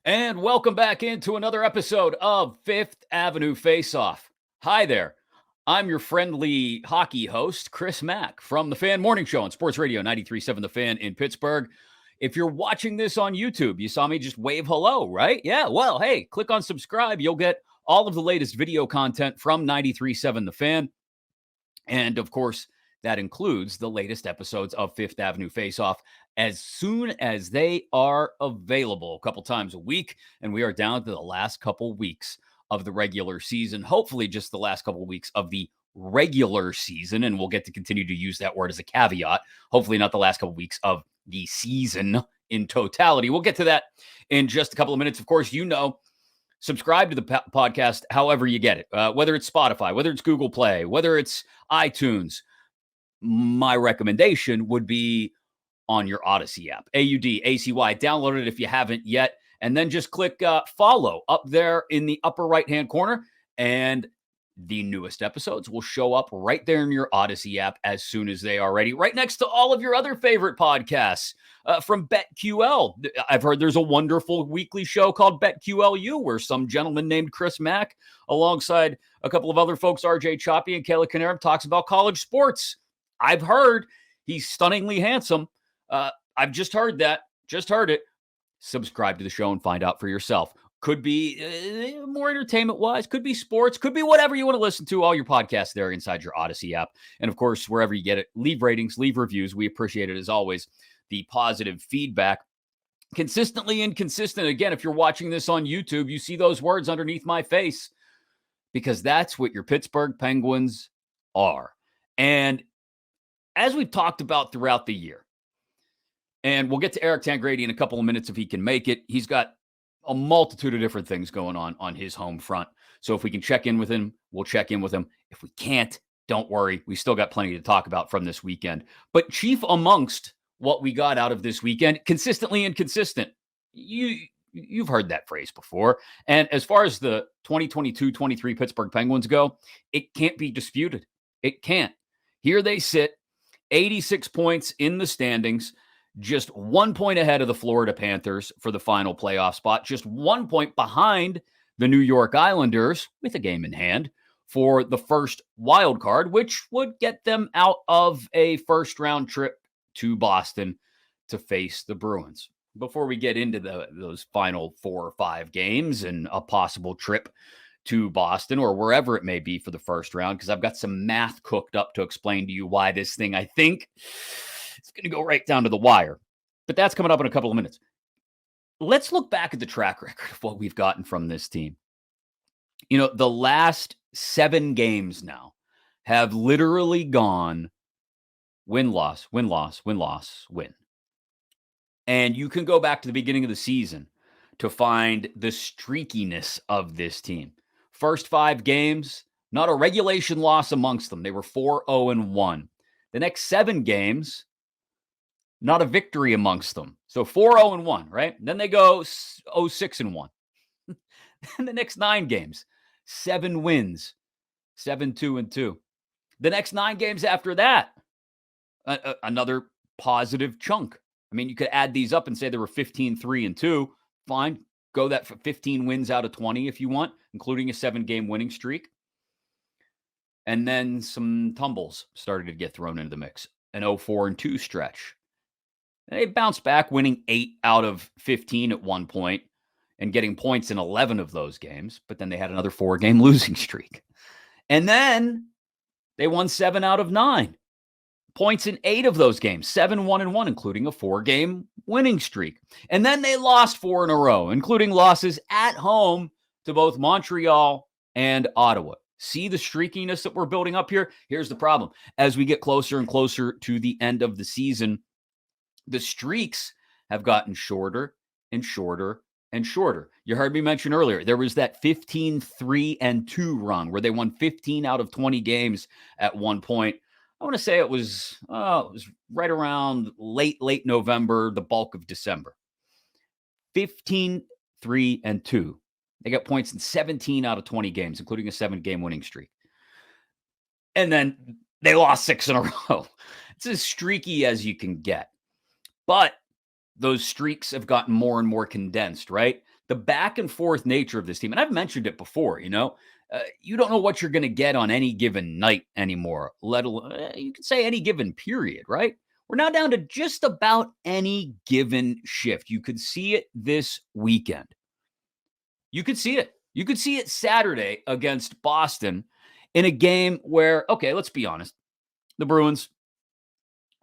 And welcome back into another episode of Fifth Avenue Faceoff. Hi there. I'm your friendly hockey host, Chris Mack from the Fan Morning Show on Sports Radio 93.7 The Fan in Pittsburgh. If you're watching this on YouTube, you saw me just wave hello, right? Yeah, well, hey, click on subscribe. You'll get all of the latest video content from 93.7 The Fan. And of course, that includes the latest episodes of Fifth Avenue Faceoff as soon as they are available a couple times a week. And we are down to the last couple weeks of the regular season, hopefully just the last couple weeks of the regular season. And we'll get to continue to use that word as a caveat. Hopefully not the last couple weeks of the season in totality. We'll get to that in just a couple of minutes. Of course, subscribe to the podcast however you get it, whether it's Spotify, whether it's Google Play, whether it's iTunes. My recommendation would be on your Odyssey app, AUDACY. Download it if you haven't yet, and then just click follow up there in the upper right-hand corner, and the newest episodes will show up right there in your Odyssey app as soon as they are ready, right next to all of your other favorite podcasts from BetQL. I've heard there's a wonderful weekly show called BetQLU where some gentleman named Chris Mack, alongside a couple of other folks, RJ Choppy and Kayla Canarum, talks about college sports. I've heard he's stunningly handsome. I've just heard that. Just heard it. Subscribe to the show and find out for yourself. Could be more entertainment-wise, could be sports, could be whatever you want to listen to. All your podcasts there inside your Odyssey app. And of course, wherever you get it, leave ratings, leave reviews. We appreciate it as always. The positive feedback. Consistently inconsistent. Again, if you're watching this on YouTube, you see those words underneath my face because that's what your Pittsburgh Penguins are. And as we've talked about throughout the year, and we'll get to Eric Tangradi in a couple of minutes if he can make it. He's got a multitude of different things going on his home front. So if we can check in with him, we'll check in with him. If we can't, don't worry. We still got plenty to talk about from this weekend. But chief amongst what we got out of this weekend, consistently inconsistent. You've heard that phrase before. And as far as the 2022-23 Pittsburgh Penguins go, it can't be disputed. It can't. Here they sit, 86 points in the standings, just 1 point ahead of the Florida Panthers for the final playoff spot, just 1 point behind the New York Islanders with a game in hand for the first wild card, which would get them out of a first-round trip to Boston to face the Bruins. Before we get into those final 4 or 5 games and a possible trip to Boston or wherever it may be for the first round, because I've got some math cooked up to explain to you why this thing, I think, it's going to go right down to the wire. But that's coming up in a couple of minutes. Let's look back at the track record of what we've gotten from this team. You know, the last 7 games now have literally gone win-loss, win-loss, win-loss, win. And you can go back to the beginning of the season to find the streakiness of this team. First 5 games, not a regulation loss amongst them. They were 4-0-1. The next 7 games, not a victory amongst them. So 4-0-1, right? And then they go 0-6-1. And the next 9 games, 7 wins, 7-2-2. The next 9 games after that, another positive chunk. I mean, you could add these up and say there were 15-3-2. Fine. Go that for 15 wins out of 20 if you want, including a 7-game winning streak. And then some tumbles started to get thrown into the mix. An 0-4-2 stretch. They bounced back, winning 8 out of 15 at one point and getting points in 11 of those games. But then they had another 4-game losing streak. And then they won 7 out of 9. Points in 8 of those games, 7-1-1, including a 4-game winning streak. And then they lost 4 in a row, including losses at home to both Montreal and Ottawa. See the streakiness that we're building up here? Here's the problem. As we get closer and closer to the end of the season, the streaks have gotten shorter and shorter and shorter. You heard me mention earlier, there was that 15-3-2 run where they won 15 out of 20 games at one point. I want to say it was right around late November, the bulk of December. 15-3-2. They got points in 17 out of 20 games, including a 7-game winning streak. And then they lost 6 in a row. It's as streaky as you can get. But those streaks have gotten more and more condensed, right? the back and forth nature of this team, and I've mentioned it before, you don't know what you're going to get on any given night anymore, let alone, you could say any given period, right? We're now down to just about any given shift. You could see it this weekend. You could see it. You could see it Saturday against Boston in a game where, okay, let's be honest, the Bruins,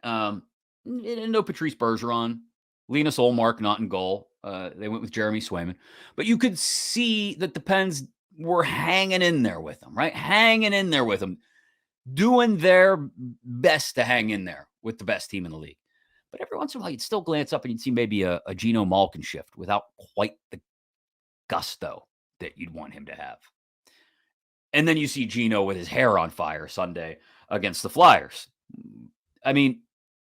no Patrice Bergeron, Linus Ullmark not in goal. They went with Jeremy Swayman. But you could see that the Pens were hanging in there with them, right? Hanging in there with them, doing their best to hang in there with the best team in the league. But every once in a while, you'd still glance up and you'd see maybe a Geno Malkin shift without quite the gusto that you'd want him to have. And then you see Geno with his hair on fire Sunday against the Flyers. I mean,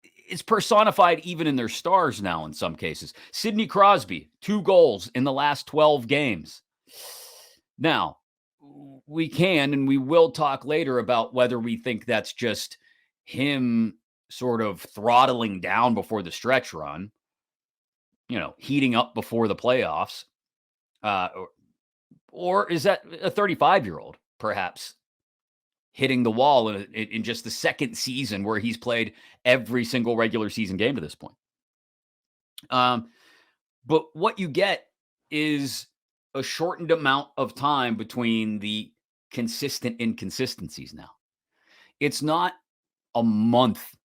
it's personified even in their stars now in some cases. Sidney Crosby, 2 goals in the last 12 games. Now, we can and we will talk later about whether we think that's just him sort of throttling down before the stretch run, heating up before the playoffs, or is that a 35-year-old perhaps hitting the wall in just the second season where he's played every single regular season game to this point. But what you get is a shortened amount of time between the consistent inconsistencies now. It's not a month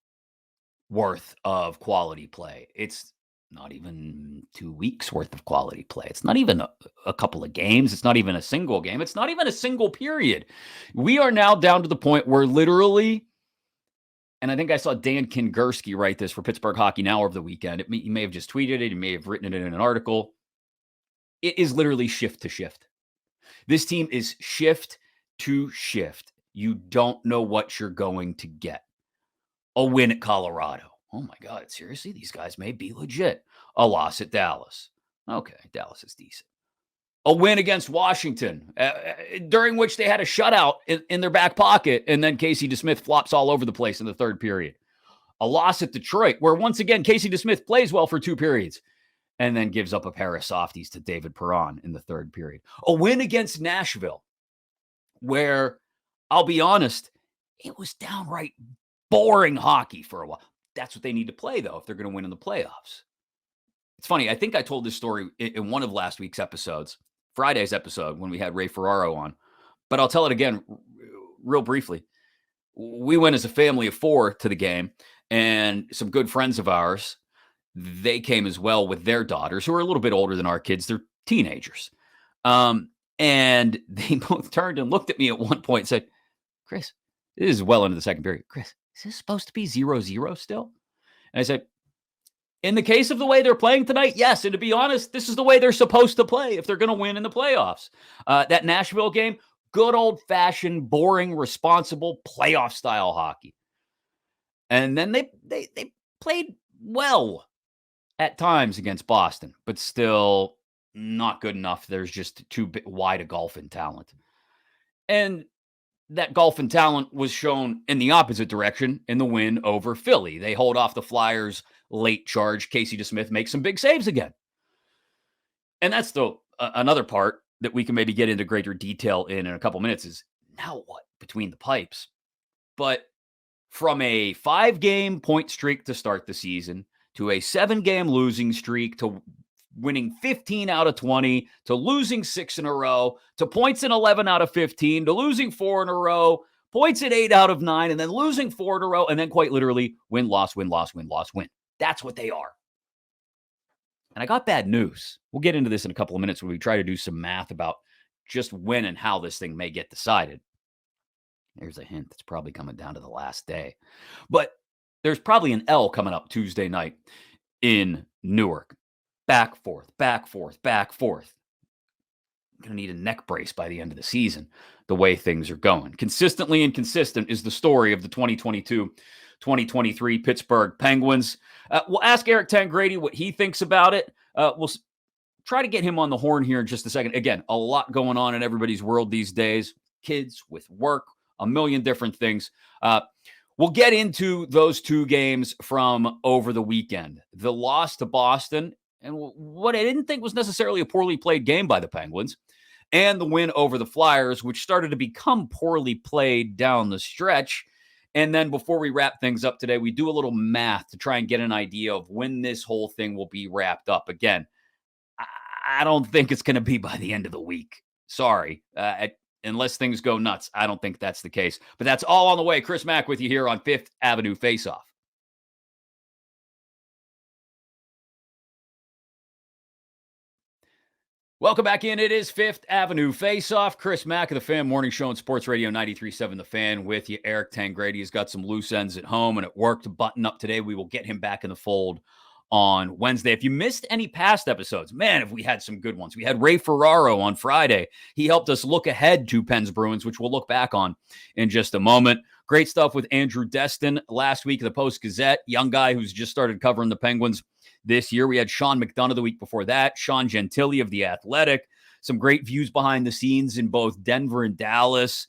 worth of quality play. It's not even 2 weeks worth of quality play. It's not even a couple of games. It's not even a single game. It's not even a single period. We are now down to the point where literally, and I think I saw Dan Kingerski write this for Pittsburgh Hockey Now over the weekend. He may have just tweeted it. He may have written it in an article. It is literally shift to shift. This team is shift to shift. You don't know what you're going to get. A win at Colorado. Oh my God, seriously? These guys may be legit. A loss at Dallas. Okay, Dallas is decent. A win against Washington, during which they had a shutout in their back pocket, and then Casey DeSmith flops all over the place in the third period. A loss at Detroit, where once again, Casey DeSmith plays well for 2 periods, and then gives up a pair of softies to David Perron in the third period. A win against Nashville, where, I'll be honest, it was downright boring hockey for a while. That's what they need to play, though, if they're going to win in the playoffs. It's funny. I think I told this story in one of last week's episodes, Friday's episode, when we had Ray Ferraro on. But I'll tell it again real briefly. We went as a family of 4 to the game, and some good friends of ours, they came as well with their daughters, who are a little bit older than our kids. They're teenagers. And they both turned and looked at me at one point and said, Chris, this is well into the second period. Chris, is this supposed to be 0-0 still? And I said, in the case of the way they're playing tonight, yes. And to be honest, this is the way they're supposed to play if they're going to win in the playoffs. That Nashville game, good old-fashioned, boring, responsible playoff-style hockey. And then they played well at times against Boston, but still not good enough. There's just too wide a gulf in talent. And that gulf in talent was shown in the opposite direction in the win over Philly. They hold off the Flyers' late charge. Casey DeSmith makes some big saves again. And that's another part that we can maybe get into greater detail in a couple minutes is now what between the pipes. But from a 5-game point streak to start the season to a 7-game losing streak to winning 15 out of 20, to losing 6 in a row, to points in 11 out of 15, to losing 4 in a row, points at 8 out of 9, and then losing 4 in a row, and then quite literally win, loss, win, loss, win, loss, win. That's what they are. And I got bad news. We'll get into this in a couple of minutes when we try to do some math about just when and how this thing may get decided. There's a hint that's probably coming down to the last day. But there's probably an L coming up Tuesday night in Newark. Back, forth, back, forth, back, forth. I'm going to need a neck brace by the end of the season, the way things are going. Consistently inconsistent is the story of the 2022-2023 Pittsburgh Penguins. We'll ask Eric Tangradi what he thinks about it. We'll try to get him on the horn here in just a second. Again, a lot going on in everybody's world these days. Kids with work, a million different things. We'll get into those 2 games from over the weekend. The loss to Boston, and what I didn't think was necessarily a poorly played game by the Penguins, and the win over the Flyers, which started to become poorly played down the stretch. And then before we wrap things up today, we do a little math to try and get an idea of when this whole thing will be wrapped up. Again, I don't think it's going to be by the end of the week. Sorry. Unless things go nuts, I don't think that's the case. But that's all on the way. Chris Mack with you here on Fifth Avenue Faceoff. Welcome back in. It is Fifth Avenue Faceoff. Chris Mack of the Fan Morning Show on Sports Radio 93.7 The Fan with you. Eric Tangradi has got some loose ends at home and at work to button up today. We will get him back in the fold on Wednesday. If you missed any past episodes, man, have we had some good ones. We had Ray Ferraro on Friday. He helped us look ahead to Pens Bruins, which we'll look back on in just a moment. Great stuff with Andrew Destin last week of the Post-Gazette, young guy who's just started covering the Penguins this year. We had Sean McDonough the week before that, Sean Gentili of The Athletic, some great views behind the scenes in both Denver and Dallas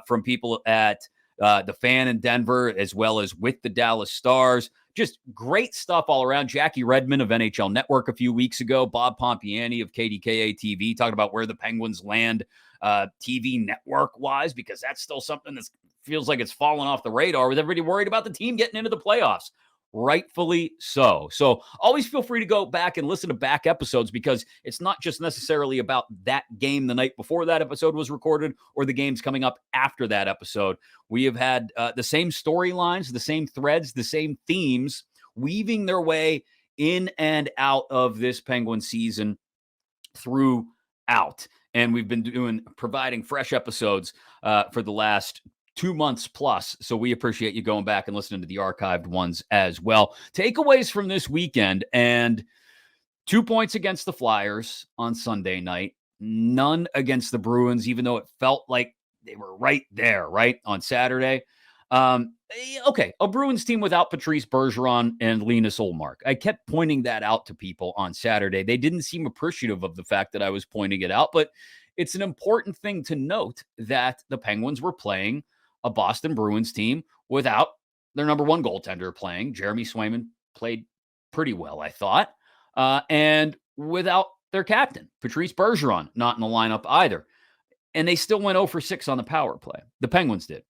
from people at the Fan in Denver, as well as with the Dallas Stars. Just great stuff all around. Jackie Redmond of NHL Network a few weeks ago, Bob Pompiani of KDKA TV talking about where the Penguins land TV network-wise, because that's still something that feels like it's fallen off the radar with everybody worried about the team getting into the playoffs. Rightfully so. So always feel free to go back and listen to back episodes, because it's not just necessarily about that game the night before that episode was recorded or the games coming up after that episode. We have had the same storylines, the same threads, the same themes weaving their way in and out of this Penguin season throughout. And we've been providing fresh episodes for the last 2 months plus. So we appreciate you going back and listening to the archived ones as well. Takeaways from this weekend: and 2 points against the Flyers on Sunday night, none against the Bruins, even though it felt like they were right there, right, on Saturday. Okay, a Bruins team without Patrice Bergeron and Linus Ullmark. I kept pointing that out to people on Saturday. They didn't seem appreciative of the fact that I was pointing it out, but it's an important thing to note that the Penguins were playing a Boston Bruins team without their number one goaltender playing. Jeremy Swayman played pretty well, I thought, and without their captain, Patrice Bergeron, not in the lineup either. And they still went 0 for 6 on the power play. The Penguins did,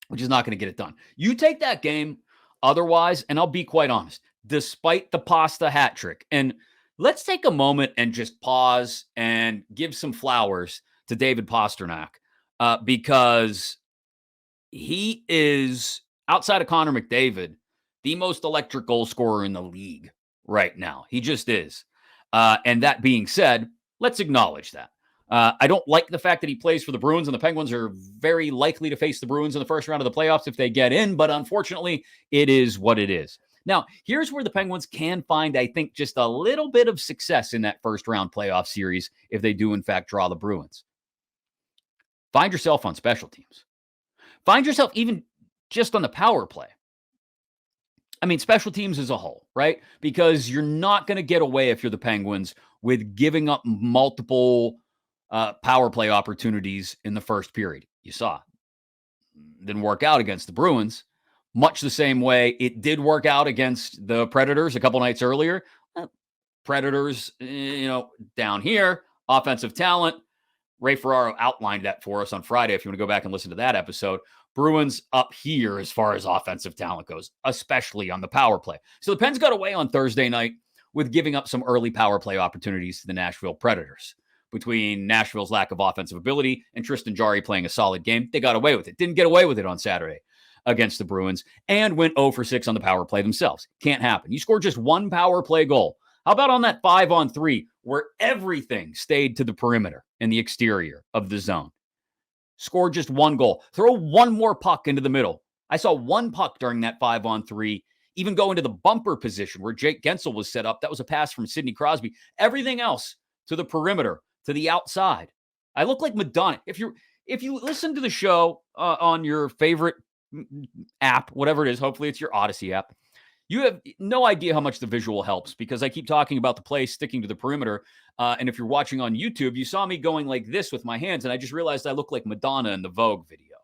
which is not going to get it done. You take that game otherwise, and I'll be quite honest, despite the Pasta hat trick, and let's take a moment and just pause and give some flowers to David Pastrnak, because he is, outside of Connor McDavid, the most electric goal scorer in the league right now. He just is. And that being said, let's acknowledge that. I don't like the fact that he plays for the Bruins, and the Penguins are very likely to face the Bruins in the first round of the playoffs if they get in, but unfortunately, it is what it is. Now, here's where the Penguins can find, I think, just a little bit of success in that first round playoff series if they do, in fact, draw the Bruins. Find yourself on special teams. Find yourself even just on the power play. I mean, special teams as a whole, right? Because you're not going to get away, if you're the Penguins, with giving up multiple power play opportunities in the first period. You saw. Didn't work out against the Bruins, much the same way it did work out against the Predators a couple nights earlier. Predators, down here, offensive talent. Ray Ferraro outlined that for us on Friday, if you want to go back and listen to that episode. Bruins up here as far as offensive talent goes, especially on the power play. So the Pens got away on Thursday night with giving up some early power play opportunities to the Nashville Predators. Between Nashville's lack of offensive ability and Tristan Jarry playing a solid game, they got away with it. Didn't get away with it on Saturday against the Bruins, and went 0 for 6 on the power play themselves. Can't happen. You scored just one power play goal. How about on that 5-on-3 where everything stayed to the perimeter and the exterior of the zone? Score just one goal. Throw one more puck into the middle. I saw one puck during that 5-on-3 even go into the bumper position where Jake Gensel was set up. That was a pass from Sidney Crosby. Everything else to the perimeter, to the outside. I look like Madonna. If you listen to the show on your favorite app, whatever it is, hopefully it's your Odyssey app, you have no idea how much the visual helps, because I keep talking about the play sticking to the perimeter. And if you're watching on YouTube, you saw me going like this with my hands, and I just realized I look like Madonna in the Vogue video.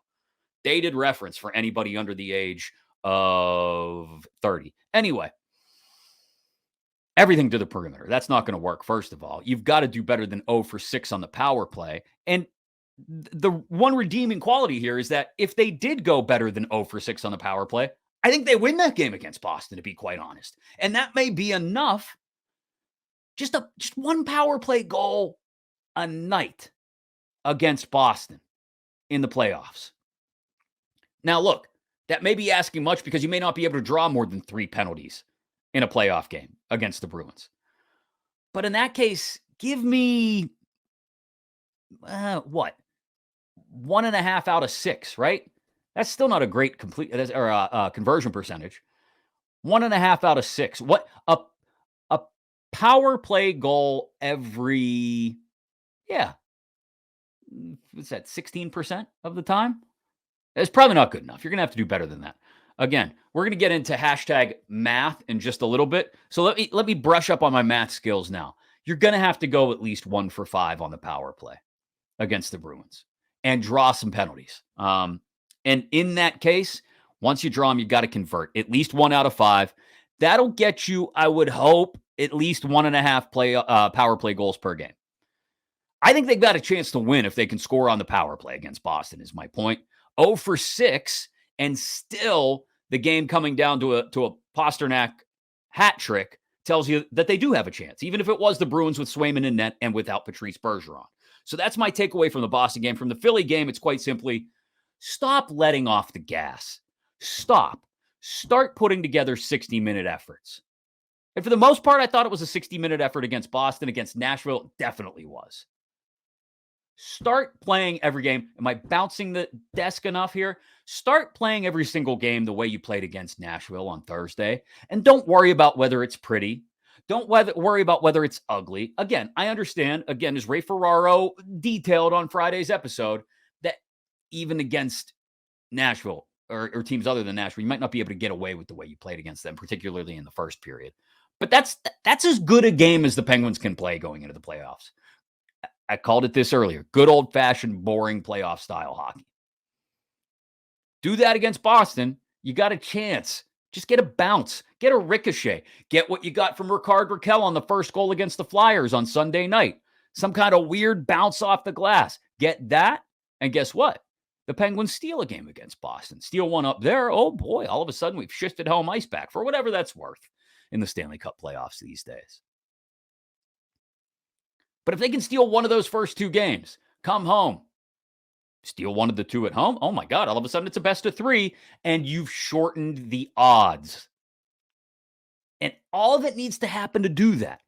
Dated reference for anybody under the age of 30. Anyway, everything to the perimeter. That's not going to work, first of all. You've got to do better than 0 for 6 on the power play. And the one redeeming quality here is that if they did go better than 0 for 6 on the power play, I think they win that game against Boston, to be quite honest. And that may be enough. Just one power play goal a night against Boston in the playoffs. Now, look, that may be asking much because you may not be able to draw more than 3 penalties in a playoff game against the Bruins. But in that case, give me, 1.5 out of 6, right? That's still not a great conversion percentage. 1.5 out of 6. What a power play goal every, what's that, 16% of the time? It's probably not good enough. You're going to have to do better than that. Again, we're going to get into hashtag math in just a little bit. So let me brush up on my math skills now. You're going to have to go at least 1 for 5 on the power play against the Bruins and draw some penalties. And in that case, once you draw them, you got to convert at least 1 out of 5. That'll get you, I would hope, at least 1.5 power play goals per game. I think they've got a chance to win if they can score on the power play against Boston, is my point. 0 for 6, and still the game coming down to a Pastrnak hat trick tells you that they do have a chance, even if it was the Bruins with Swayman in net and without Patrice Bergeron. So that's my takeaway from the Boston game. From the Philly game, it's quite simply, stop letting off the gas. Start putting together 60-minute efforts. And for the most part, I thought it was a 60-minute effort against Boston. Against Nashville, it definitely was. Start playing every game. Am I bouncing the desk enough here? Start playing every single game the way you played against Nashville on Thursday. And don't worry about whether it's pretty. Don't worry about whether it's ugly. Again, I understand, as Ray Ferraro detailed on Friday's episode, that even against Nashville or teams other than Nashville, you might not be able to get away with the way you played against them, particularly in the first period. But that's as good a game as the Penguins can play going into the playoffs. I called it this earlier. Good old-fashioned, boring playoff style hockey. Do that against Boston. You got a chance. Just get a bounce. Get a ricochet. Get what you got from Rickard Rakell on the first goal against the Flyers on Sunday night. Some kind of weird bounce off the glass. Get that, and guess what? The Penguins steal a game against Boston. Steal one up there. Oh, boy. All of a sudden, we've shifted home ice back for whatever that's worth in the Stanley Cup playoffs these days. But if they can steal one of those first 2 games, come home, steal one of the 2 at home, oh my God, all of a sudden it's a best of 3, and you've shortened the odds. And all that needs to happen to do that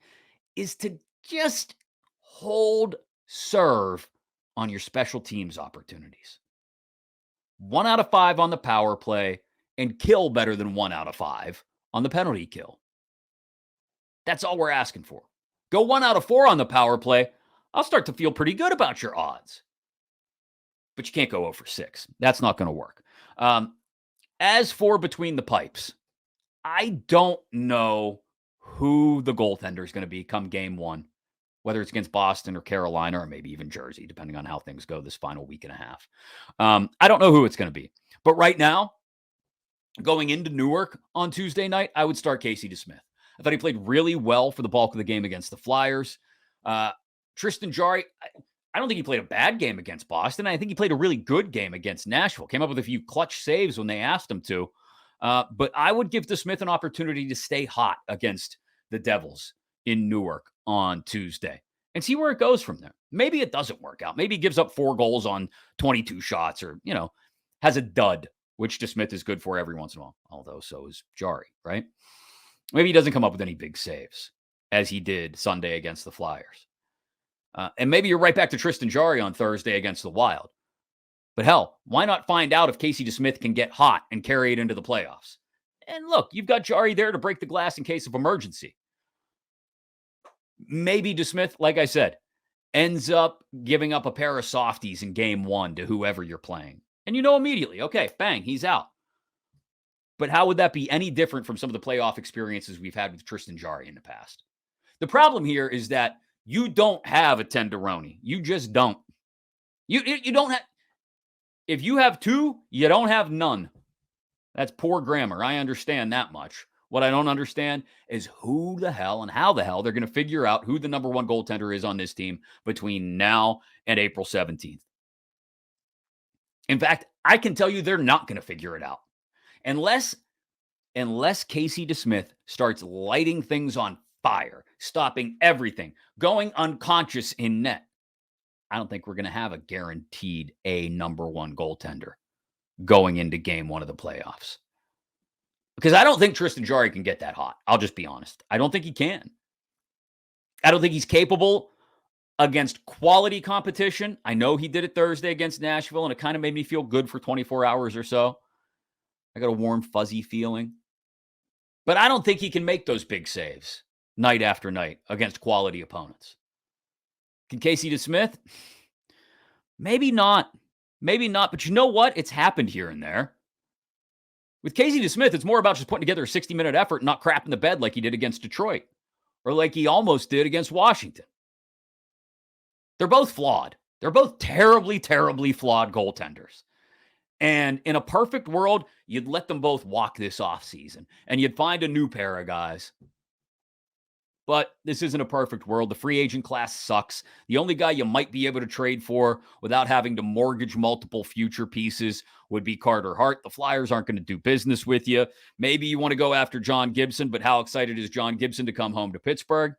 is to just hold serve on your special teams opportunities. 1 out of 5 on the power play and kill better than 1 out of 5 on the penalty kill. That's all we're asking for. Go 1 out of 4 on the power play. I'll start to feel pretty good about your odds. But you can't go 0 for 6. That's not going to work. As for between the pipes, I don't know who the goaltender is going to be come game 1, whether it's against Boston or Carolina or maybe even Jersey, depending on how things go this final week and a half. I don't know who it's going to be. But right now, going into Newark on Tuesday night, I would start Casey DeSmith. I thought he played really well for the bulk of the game against the Flyers. Tristan Jarry, I don't think he played a bad game against Boston. I think he played a really good game against Nashville. Came up with a few clutch saves when they asked him to. But I would give DeSmith an opportunity to stay hot against the Devils in Newark on Tuesday and see where it goes from there. Maybe it doesn't work out. Maybe he gives up 4 goals on 22 shots or, has a dud, which DeSmith is good for every once in a while, although so is Jarry, right? Maybe he doesn't come up with any big saves as he did Sunday against the Flyers. And maybe you're right back to Tristan Jarry on Thursday against the Wild. But hell, why not find out if Casey DeSmith can get hot and carry it into the playoffs? And look, you've got Jarry there to break the glass in case of emergency. Maybe DeSmith, like I said, ends up giving up a pair of softies in game 1 to whoever you're playing. And immediately, okay, bang, he's out. But how would that be any different from some of the playoff experiences we've had with Tristan Jarry in the past? The problem here is that you don't have a tenderoni. You just don't. You don't have. If you have 2, you don't have none. That's poor grammar. I understand that much. What I don't understand is who the hell and how the hell they're going to figure out who the number one goaltender is on this team between now and April 17th. In fact, I can tell you they're not going to figure it out unless Casey DeSmith starts lighting things on fire, stopping everything, going unconscious in net. I don't think we're going to have a guaranteed number one goaltender going into game one of the playoffs. Because I don't think Tristan Jarry can get that hot. I'll just be honest. I don't think he can. I don't think he's capable against quality competition. I know he did it Thursday against Nashville, and it kind of made me feel good for 24 hours or so. I got a warm, fuzzy feeling. But I don't think he can make those big saves night after night against quality opponents. Can Casey DeSmith? Maybe not. Maybe not. But you know what? It's happened here and there. With Casey DeSmith, it's more about just putting together a 60-minute effort and not crapping the bed like he did against Detroit or like he almost did against Washington. They're both flawed. They're both terribly, terribly flawed goaltenders. And in a perfect world, you'd let them both walk this offseason and you'd find a new pair of guys. But this isn't a perfect world. The free agent class sucks. The only guy you might be able to trade for without having to mortgage multiple future pieces would be Carter Hart. The Flyers aren't going to do business with you. Maybe you want to go after John Gibson, but how excited is John Gibson to come home to Pittsburgh?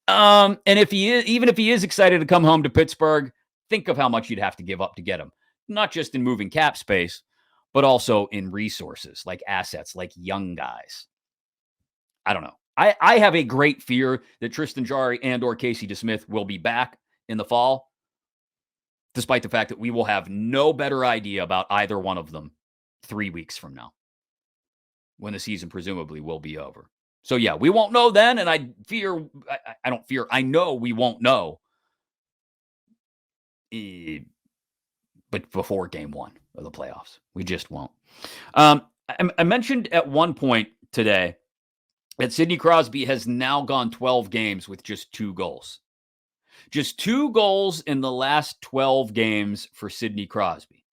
And if he is, even if he is excited to come home to Pittsburgh, think of how much you'd have to give up to get him. Not just in moving cap space, but also in resources, like assets, like young guys. I don't know. I have a great fear that Tristan Jarry and or Casey DeSmith will be back in the fall, despite the fact that we will have no better idea about either one of them 3 weeks from now, when the season presumably will be over. So yeah, we won't know then, and I know we won't know but before game one of the playoffs. We just won't. I mentioned at one point today that Sidney Crosby has now gone 12 games with just 2 goals. Just 2 goals in the last 12 games for Sidney Crosby.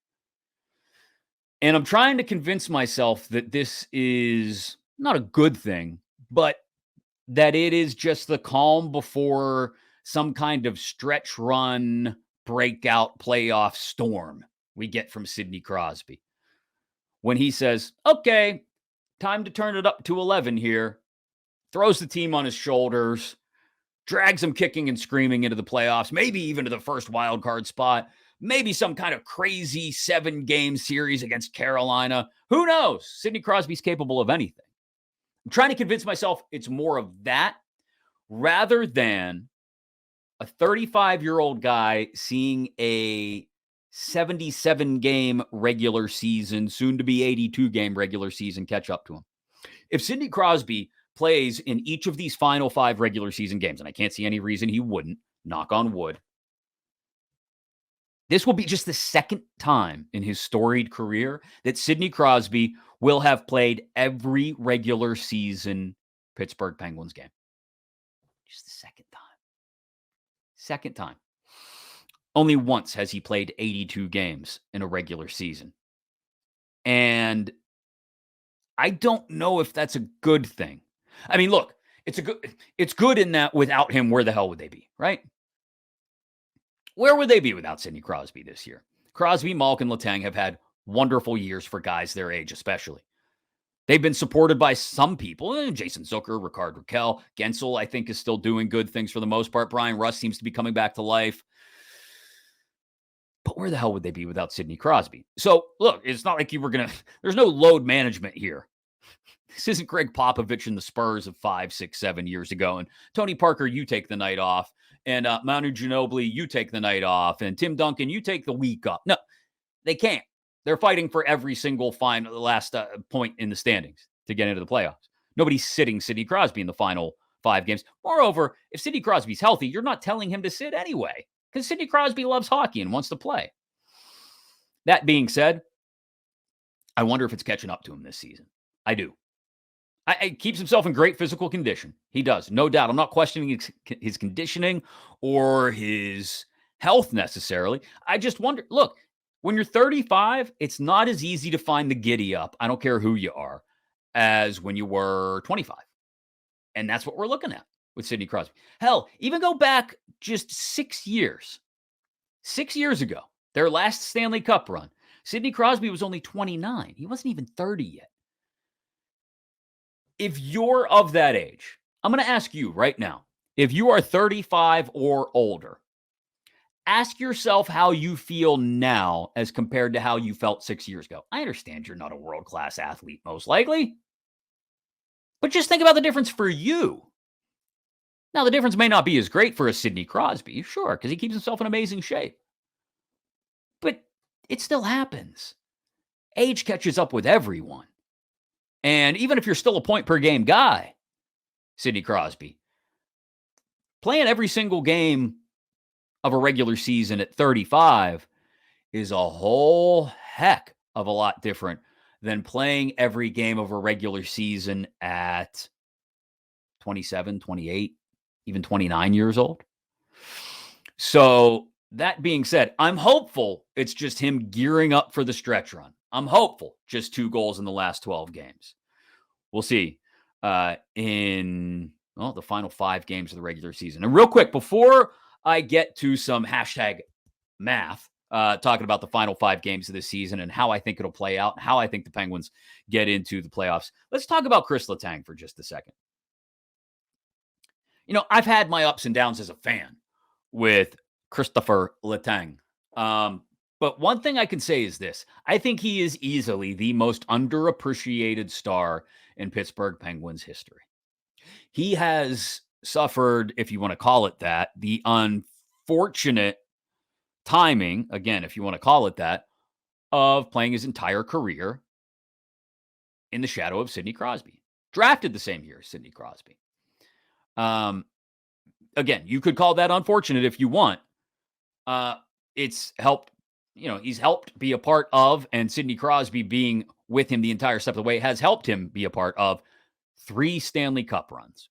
And I'm trying to convince myself that this is not a good thing, but that it is just the calm before some kind of stretch run, breakout, playoff storm we get from Sidney Crosby. When he says, okay, time to turn it up to 11 here, throws the team on his shoulders, drags them kicking and screaming into the playoffs, maybe even to the first wild card spot, maybe some kind of crazy 7-game series against Carolina. Who knows? Sidney Crosby's capable of anything. I'm trying to convince myself it's more of that rather than a 35-year-old guy seeing a 77-game regular season, soon to be 82-game regular season catch up to him. If Sidney Crosby plays in each of these final 5 regular season games, and I can't see any reason he wouldn't, knock on wood, this will be just the second time in his storied career that Sidney Crosby will have played every regular season Pittsburgh Penguins game. Just the second time. Second time. Only once has he played 82 games in a regular season. And I don't know if that's a good thing. I mean, look, it's good in that without him, where the hell would they be, right? Where would they be without Sidney Crosby this year? Crosby, Malkin, Letang have had wonderful years for guys their age, especially. They've been supported by some people. Jason Zucker, Rickard Rakell, Gensel, I think, is still doing good things for the most part. Brian Rust seems to be coming back to life. But where the hell would they be without Sidney Crosby? So, look, it's not like there's no load management here. This isn't Greg Popovich and the Spurs of 5, 6, 7 years ago. And Tony Parker, you take the night off. And Manu Ginobili, you take the night off. And Tim Duncan, you take the week off. No, they can't. They're fighting for every single last point in the standings to get into the playoffs. Nobody's sitting Sidney Crosby in the final 5 games. Moreover, if Sidney Crosby's healthy, you're not telling him to sit anyway, because Sidney Crosby loves hockey and wants to play. That being said, I wonder if it's catching up to him this season. I do. He keeps himself in great physical condition. He does, no doubt. I'm not questioning his conditioning or his health necessarily. I just wonder, look, when you're 35, it's not as easy to find the giddy up, I don't care who you are, as when you were 25. And that's what we're looking at with Sidney Crosby. Hell, even go back just 6 years. 6 years ago, their last Stanley Cup run, Sidney Crosby was only 29. He wasn't even 30 yet. If you're of that age, I'm going to ask you right now, if you are 35 or older, ask yourself how you feel now as compared to how you felt 6 years ago. I understand you're not a world-class athlete, most likely, but just think about the difference for you. Now, the difference may not be as great for a Sidney Crosby, sure, because he keeps himself in amazing shape. But it still happens. Age catches up with everyone. And even if you're still a point-per-game guy, Sidney Crosby, playing every single game of a regular season at 35 is a whole heck of a lot different than playing every game of a regular season at 27, 28, even 29 years old. So that being said, I'm hopeful it's just him gearing up for the stretch run. I'm hopeful just 2 goals in the last 12 games. We'll see in the final 5 games of the regular season. And real quick, before I get to some hashtag math, talking about the final 5 games of this season and how I think it'll play out and how I think the Penguins get into the playoffs, let's talk about Chris Letang for just a second. You know, I've had my ups and downs as a fan with Christopher Letang. But one thing I can say is this. I think he is easily the most underappreciated star in Pittsburgh Penguins history. He has suffered, if you want to call it that, the unfortunate timing, again, if you want to call it that, of playing his entire career in the shadow of Sidney Crosby. Drafted the same year as Sidney Crosby. Again, you could call that unfortunate if you want. It's helped, he's helped be a part of, and Sidney Crosby being with him the entire step of the way has helped him be a part of 3 Stanley Cup runs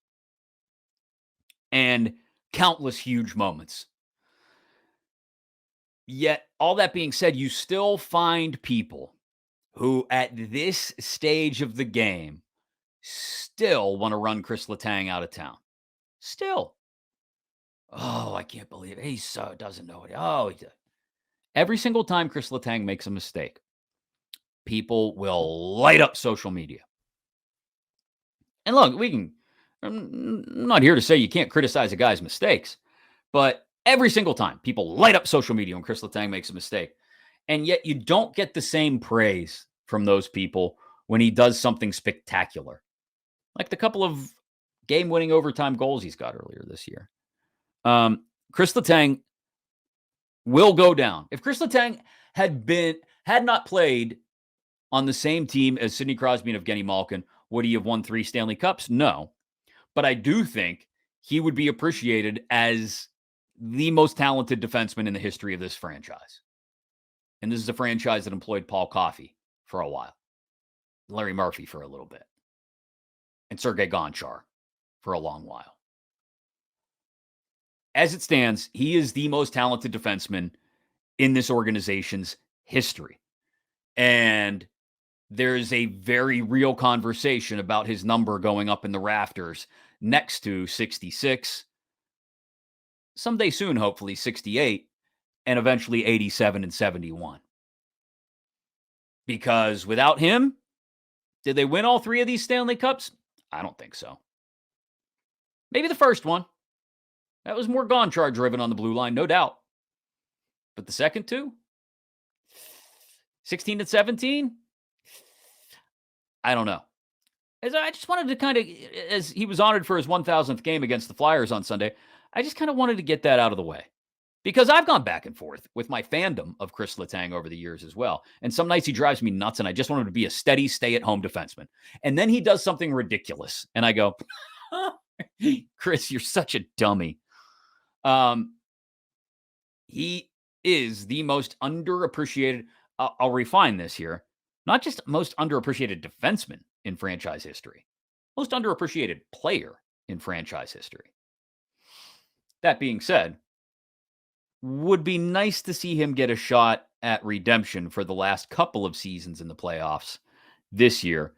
and countless huge moments. Yet, all that being said, you still find people who, at this stage of the game, still want to run Chris Letang out of town. Still. Oh, I can't believe it. He so doesn't know it. Oh, every single time Chris Letang makes a mistake, people will light up social media. And look, I'm not here to say you can't criticize a guy's mistakes, but every single time people light up social media when Chris Letang makes a mistake. And yet you don't get the same praise from those people when he does something spectacular, like the couple of game-winning overtime goals he's got earlier this year. Chris Letang will go down. If Chris Letang had not played on the same team as Sidney Crosby and Evgeny Malkin, would he have won 3 Stanley Cups? No. But I do think he would be appreciated as the most talented defenseman in the history of this franchise. And this is a franchise that employed Paul Coffey for a while, Larry Murphy for a little bit, and Sergei Gonchar for a long while. As it stands, he is the most talented defenseman in this organization's history. And there's a very real conversation about his number going up in the rafters next to 66, someday soon, hopefully 68, and eventually 87 and 71. Because without him, did they win all 3 of these Stanley Cups? I don't think so. Maybe the first one. That was more Gonchar driven on the blue line, no doubt. But the second 2? 16 and 17? I don't know. I just wanted to kind of, as he was honored for his 1,000th game against the Flyers on Sunday, I just kind of wanted to get that out of the way. Because I've gone back and forth with my fandom of Chris Letang over the years as well. And some nights he drives me nuts, and I just want him to be a steady, stay-at-home defenseman. And then he does something ridiculous. And I go, Chris, you're such a dummy. He is the most underappreciated, I'll refine this here, not just most underappreciated defenseman in franchise history, most underappreciated player in franchise history. That being said, would be nice to see him get a shot at redemption for the last couple of seasons in the playoffs this year.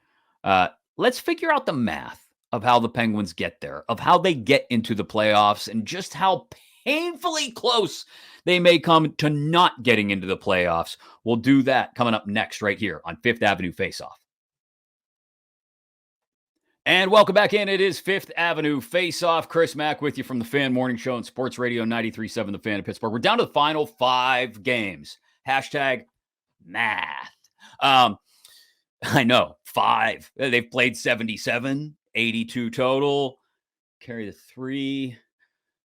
let's figure out the math of how the Penguins get there, of how they get into the playoffs, and just how painfully close they may come to not getting into the playoffs. We'll do that coming up next right here on Fifth Avenue Faceoff. And welcome back in. It is Fifth Avenue Faceoff. Chris Mack with you from the Fan Morning Show and Sports Radio 93.7 The Fan in Pittsburgh. We're down to the final 5 games. Hashtag math. I know, 5. They've played 77, 82 total. Carry the 3.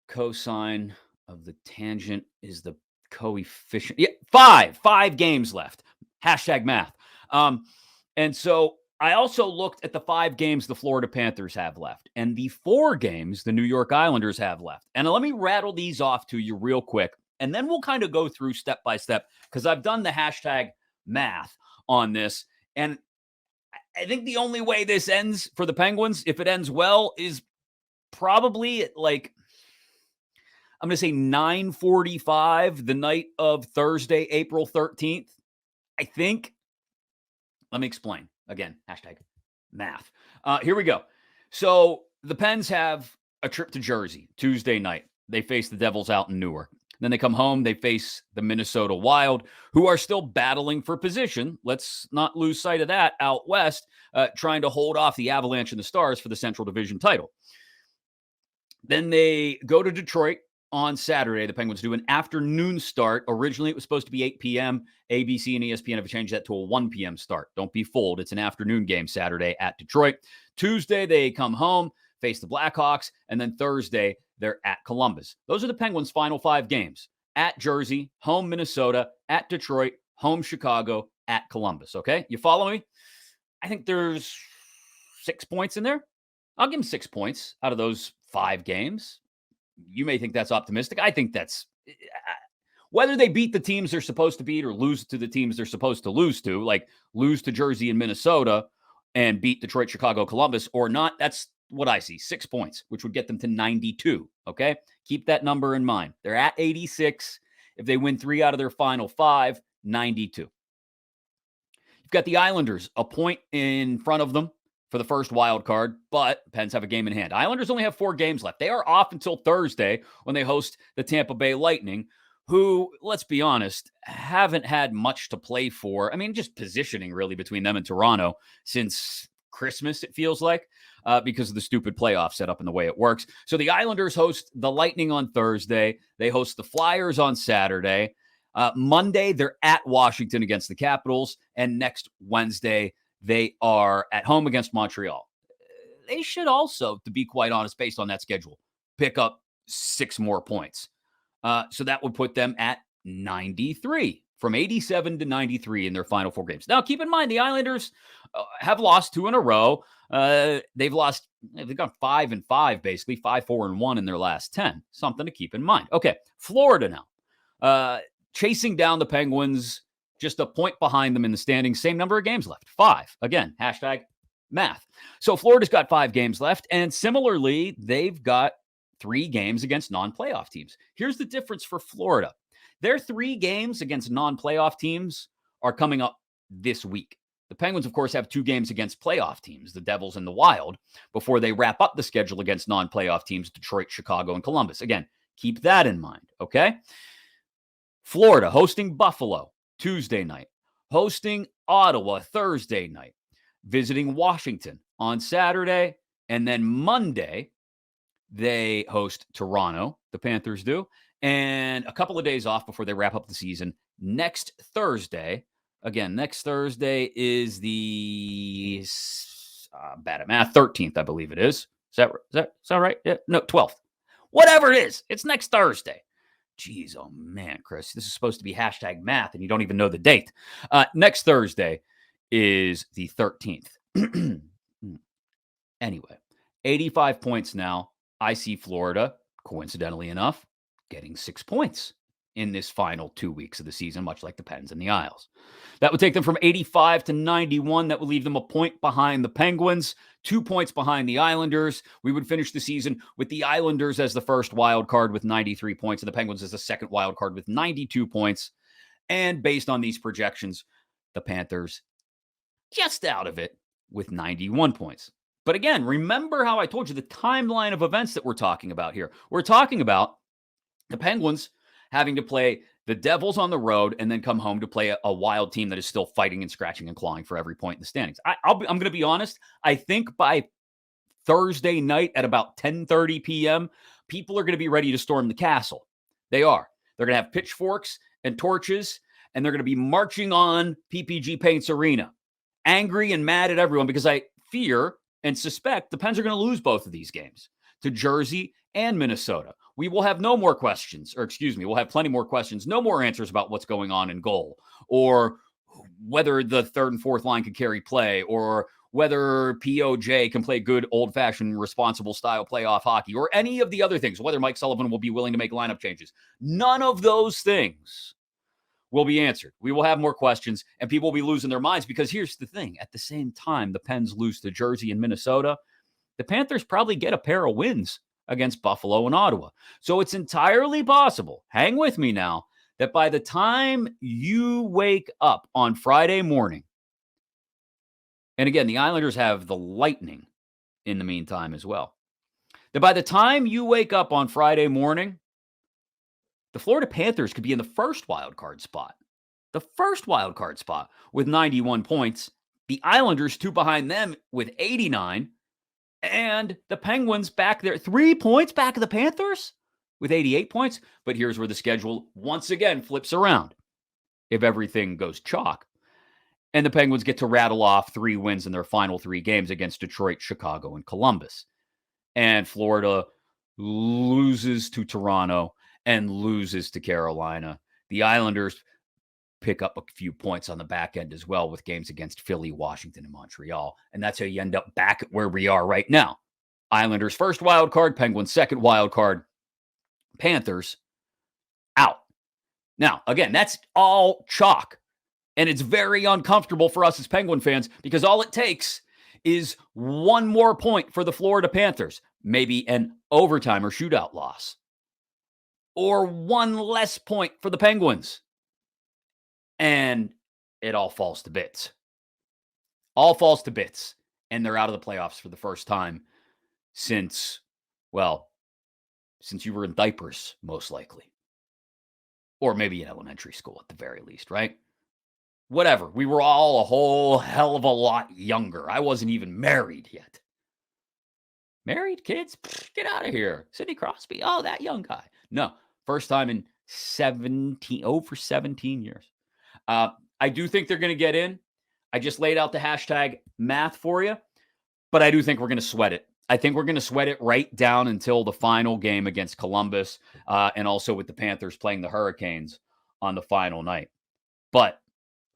Cosine of the tangent is the coefficient. Yeah, 5 games left. Hashtag math. And so I also looked at the 5 games the Florida Panthers have left and the 4 games the New York Islanders have left. And let me rattle these off to you real quick. And then we'll kind of go through step by step because I've done the hashtag math on this. And I think the only way this ends for the Penguins, if it ends well, is probably at like, I'm going to say 9:45 the night of Thursday, April 13th. I think. Let me explain. Again, hashtag math. Here we go. So the Pens have a trip to Jersey Tuesday night. They face the Devils out in Newark. Then they come home. They face the Minnesota Wild, who are still battling for position. Let's not lose sight of that out west, trying to hold off the Avalanche and the Stars for the Central Division title. Then they go to Detroit on Saturday. The Penguins do an afternoon start. Originally, it was supposed to be 8 p.m. ABC and ESPN have changed that to a 1 p.m. start. Don't be fooled. It's an afternoon game Saturday at Detroit. Tuesday, they come home, face the Blackhawks, and then Thursday, they're at Columbus. Those are the Penguins' final 5 games. At Jersey, home Minnesota, at Detroit, home Chicago, at Columbus. Okay? You follow me? I think there's 6 points in there. I'll give them 6 points out of those 5 games. You may think that's optimistic. I think that's whether they beat the teams they're supposed to beat or lose to the teams they're supposed to lose to, like lose to Jersey and Minnesota and beat Detroit, Chicago, Columbus or not. That's what I see. 6 points, which would get them to 92. Okay. Keep that number in mind. They're at 86. If they win 3 out of their final 5, 92. You've got the Islanders a point in front of them for the first wild card, but Pens have a game in hand. Islanders only have 4 games left. They are off until Thursday when they host the Tampa Bay Lightning, who, let's be honest, haven't had much to play for. I mean, just positioning really between them and Toronto since Christmas, it feels like, because of the stupid playoff setup and the way it works. So the Islanders host the Lightning on Thursday. They host the Flyers on Saturday. Monday, they're at Washington against the Capitals. And next Wednesday, they are at home against Montreal. They should also, to be quite honest, based on that schedule, pick up 6 more points. So that would put them at 93, from 87 to 93 in their final 4 games. Now, keep in mind, the Islanders have lost 2 in a row. They've gone 5-5, basically 5-4-1 in their last 10. Something to keep in mind. Okay, Florida now. Chasing down the Penguins, just a point behind them in the standings. Same number of games left, 5. Again, hashtag math. So Florida's got 5 games left. And similarly, they've got 3 games against non-playoff teams. Here's the difference for Florida. Their 3 games against non-playoff teams are coming up this week. The Penguins, of course, have 2 games against playoff teams, the Devils and the Wild, before they wrap up the schedule against non-playoff teams, Detroit, Chicago, and Columbus. Again, keep that in mind, okay? Florida hosting Buffalo Tuesday night, hosting Ottawa Thursday night, visiting Washington on Saturday, and then Monday, they host Toronto, the Panthers do, and a couple of days off before they wrap up the season. Next Thursday, again, next Thursday is the, bad at math, 13th, I believe it is. Is that right? Yeah, no, 12th. Whatever it is, it's next Thursday. Jeez, oh man, Chris, this is supposed to be hashtag math and you don't even know the date. Next Thursday is the 13th. Anyway, 85 points now. I see Florida, coincidentally enough, getting 6 points in this final 2 weeks of the season, much like the Pens and the Isles. That would take them from 85 to 91. That would leave them a point behind the Penguins, 2 points behind the Islanders. We would finish the season with the Islanders as the first wild card with 93 points and the Penguins as the second wild card with 92 points. And based on these projections, the Panthers just out of it with 91 points. But again, remember how I told you the timeline of events that we're talking about here. We're talking about the Penguins having to play the Devils on the road and then come home to play a Wild team that is still fighting and scratching and clawing for every point in the standings. I'm going to be honest. I think by Thursday night at about 10:30 p.m., people are going to be ready to storm the castle. They are. They're going to have pitchforks and torches, and they're going to be marching on PPG Paints Arena, angry and mad at everyone because I fear and suspect the Pens are going to lose both of these games to Jersey and Minnesota. We will have no more questions, we'll have plenty more questions, no more answers about what's going on in goal or whether the third and fourth line can carry play or whether POJ can play good old-fashioned responsible style playoff hockey or any of the other things, whether Mike Sullivan will be willing to make lineup changes. None of those things will be answered. We will have more questions and people will be losing their minds because here's the thing. At the same time, the Pens lose to Jersey and Minnesota, the Panthers probably get a pair of wins against Buffalo and Ottawa. So it's entirely possible, hang with me now, that by the time you wake up on Friday morning, and again, the Islanders have the Lightning in the meantime as well, that by the time you wake up on Friday morning, the Florida Panthers could be in the first wild card spot. The first wild card spot with 91 points. The Islanders, two behind them with 89. And the Penguins back there, 3 points back of the Panthers with 88 points. But here's where the schedule once again flips around. If everything goes chalk. And the Penguins get to rattle off 3 wins in their final 3 games against Detroit, Chicago, and Columbus. And Florida loses to Toronto and loses to Carolina. The Islanders pick up a few points on the back end as well with games against Philly, Washington, and Montreal. And that's how you end up back at where we are right now. Islanders first wild card, Penguins second wild card, Panthers out. Now, again, that's all chalk. And it's very uncomfortable for us as Penguin fans because all it takes is 1 more point for the Florida Panthers, maybe an overtime or shootout loss, or 1 less point for the Penguins. And it all falls to bits. All falls to bits. And they're out of the playoffs for the first time since you were in diapers, most likely. Or maybe in elementary school at the very least, right? Whatever. We were all a whole hell of a lot younger. I wasn't even married yet. Married? Kids? Pfft, get out of here. Sidney Crosby? Oh, that young guy. No. First time in over 17 years. I do think they're going to get in. I just laid out the hashtag math for you, but I do think we're going to sweat it. I think we're going to sweat it right down until the final game against Columbus and also with the Panthers playing the Hurricanes on the final night. But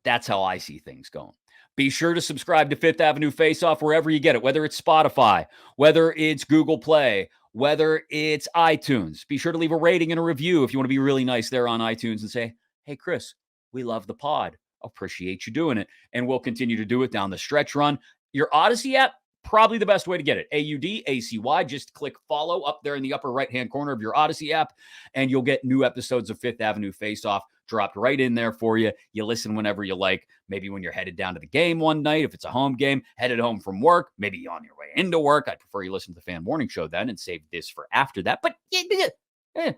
that's how I see things going. Be sure to subscribe to Fifth Avenue Faceoff wherever you get it, whether it's Spotify, whether it's Google Play, whether it's iTunes. Be sure to leave a rating and a review if you want to be really nice there on iTunes and say, hey, Chris, we love the pod. Appreciate you doing it. And we'll continue to do it down the stretch run. Your Odyssey app, probably the best way to get it. AUDACY. Just click follow up there in the upper right-hand corner of your Odyssey app, and you'll get new episodes of Fifth Avenue Face-Off dropped right in there for you. You listen whenever you like. Maybe when you're headed down to the game one night, if it's a home game, headed home from work, maybe on your way into work. I'd prefer you listen to the Fan Morning Show then and save this for after that. But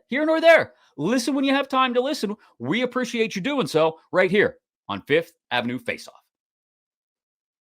here nor there. Listen when you have time to listen. We appreciate you doing so right here on Fifth Avenue Face-Off.